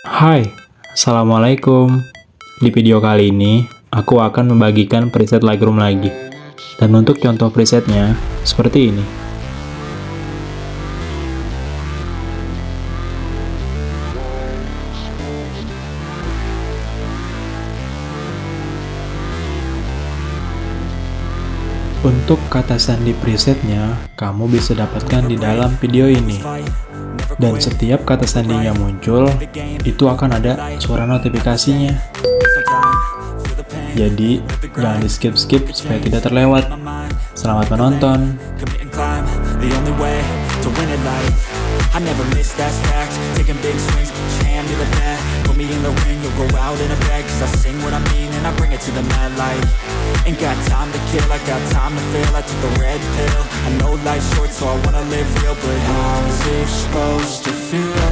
Hai, Assalamualaikum. Di video kali ini, aku akan membagikan preset Lightroom lagi. Dan untuk contoh presetnya, seperti ini. Untuk kata sandi presetnya, kamu bisa dapatkan di dalam video ini. Dan setiap kata sandinya muncul, itu akan ada suara notifikasinya. Jadi, jangan di skip-skip supaya tidak terlewat. Selamat menonton. I never miss, that's fact. Taking big swings, put your hand to the bat. Put me in the ring, you'll go out in a bag. Cause I sing what I mean and I bring it to the mad light. Ain't got time to kill, I got time to feel. I took the red pill, I know life's short so I wanna live real. But how's it supposed to feel?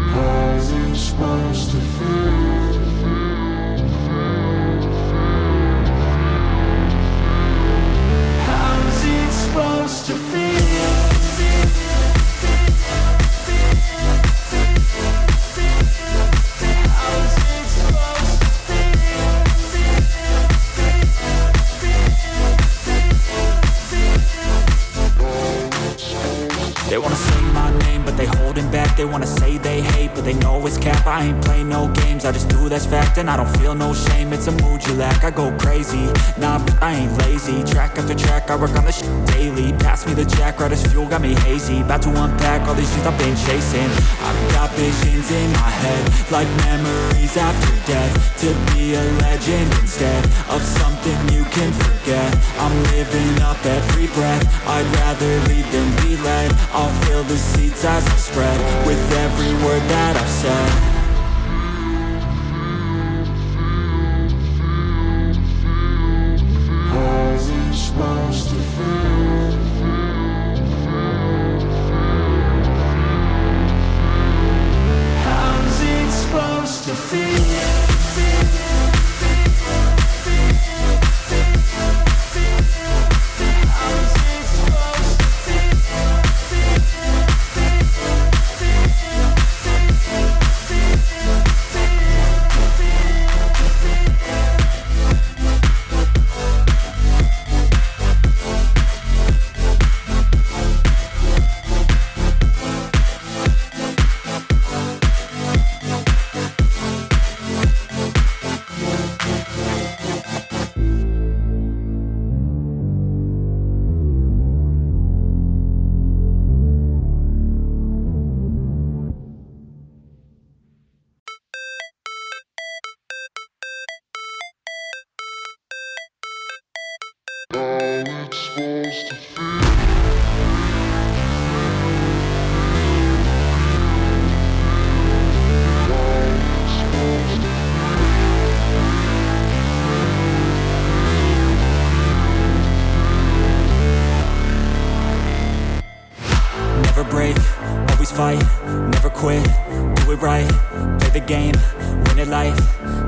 How's it supposed to feel? Supposed to feel. How's it supposed to feel? They wanna say my name, but they holding back. They wanna say they hate, but they know it's cap. I ain't play no games, I just do that's fact. And I don't feel no shame, it's a mood you lack. I go crazy, nah, but I ain't lazy. Track after track, I work on this shit daily. Pass me the jack, right as fuel, got me hazy. About to unpack all these things I've been chasing. I've got visions in my head, like memories after death. To be a legend instead of something you can forget. I'm living up every breath, I'd rather lead than be led. I'll fill the seats as I spread with every word that I've said. How's it supposed to feel? How's it supposed to feel? Never break, always fight, never quit, do it right, play the game, win it life,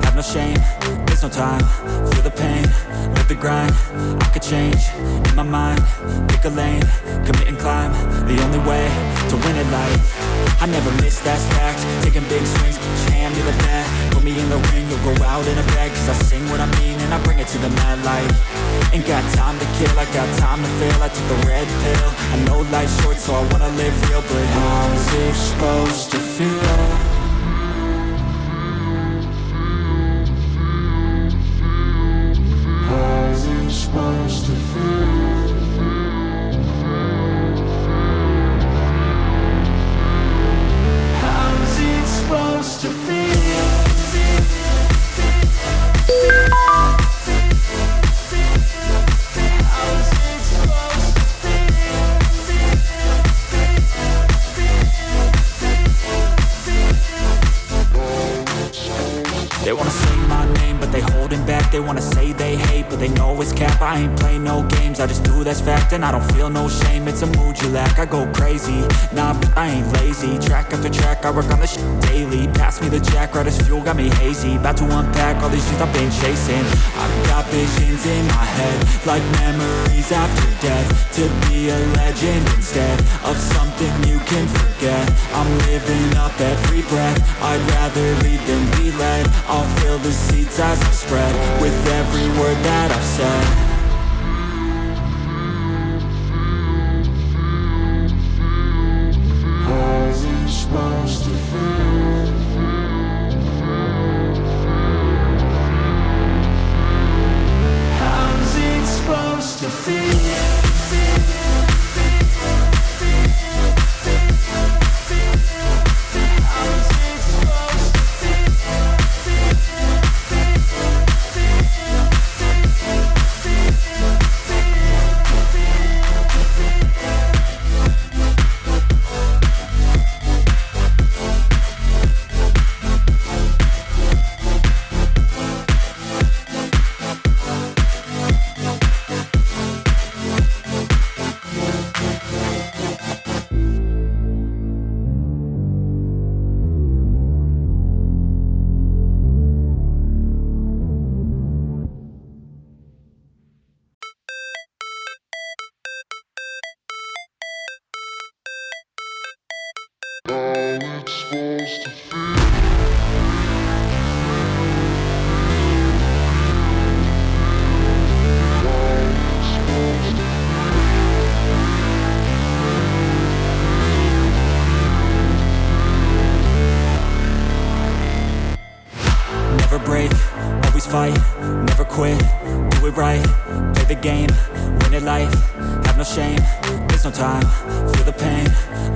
have no shame, there's no time, feel the pain, live the grind, I could change, in my mind, pick a lane, commit and climb, the only way to win it life. I never miss, that's fact. Taking big swings, put your hand to the bat. Put me in the ring, you'll go out in a bag. Cause I sing what I mean and I bring it to the mad light. Ain't got time to kill, I got time to feel. I took the red pill, I know life's short so I wanna live real. But how's it supposed to feel? How's it supposed to feel? How's it supposed to feel? How's it supposed to feel? but they know it's cap. I ain't play no games, I just do that's fact. And I don't feel no shame, it's a mood you lack. I go crazy, nah, but I ain't lazy. Track after track, I work on this shit daily. Pass me the jack, right as fuel, got me hazy. About to unpack all these shit I've been chasing. I've got visions in my head, like memories after death. To be a legend instead of something you can forget. I'm living up every breath, I'd rather lead than be led. I'll fill the seats as I spread, with every word that I've said. How's it supposed to feel? How's it supposed to feel? Never break, always fight, never quit, do it right, play the game, win it life, have no shame, there's no time, feel the pain,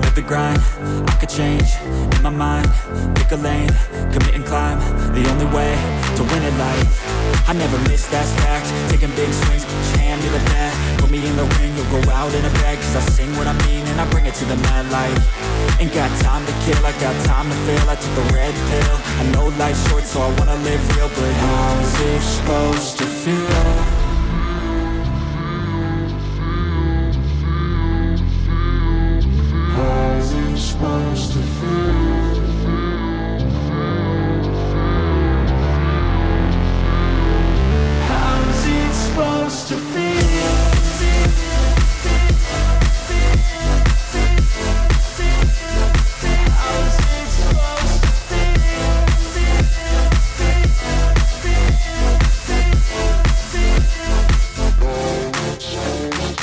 live the grind, I could change, in my mind, pick a lane, commit and climb, the only way to win it life. I never miss, that's fact, taking big swings, hand me the bat, put me in the ring, you'll go out in a bag, cause I sing what I mean and I bring it to the mad light. Ain't got time to kill, I got time to feel, I took the red pill, I know life's short so I wanna live real, but how's it supposed to feel? How's it supposed to feel? How's it supposed to feel?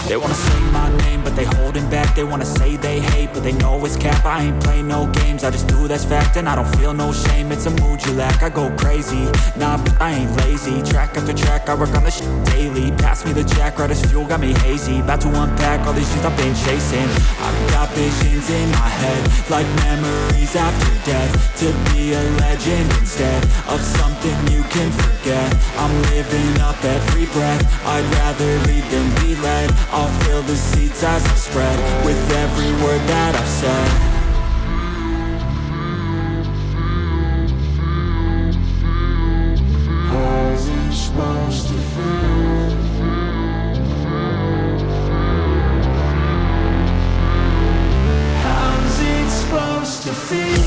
They wanna say my name, but they holding back. They wanna say they hate, but they know it's cap. I ain't play no games, I just do that's fact. And I don't feel no shame, it's a mood you lack. I go crazy, nah, but I ain't lazy. Track after track, I work on this shit daily. Pass me the jack, right as fuel, got me hazy. About to unpack all these shit I've been chasing. I've got visions in my head, like memories after death. To be a legend instead of something you can forget. I'm living up every breath, I'd rather lead than be led. I'll fill the seats as I spread, with every word that I've said. How's it supposed to feel? How's it supposed to feel?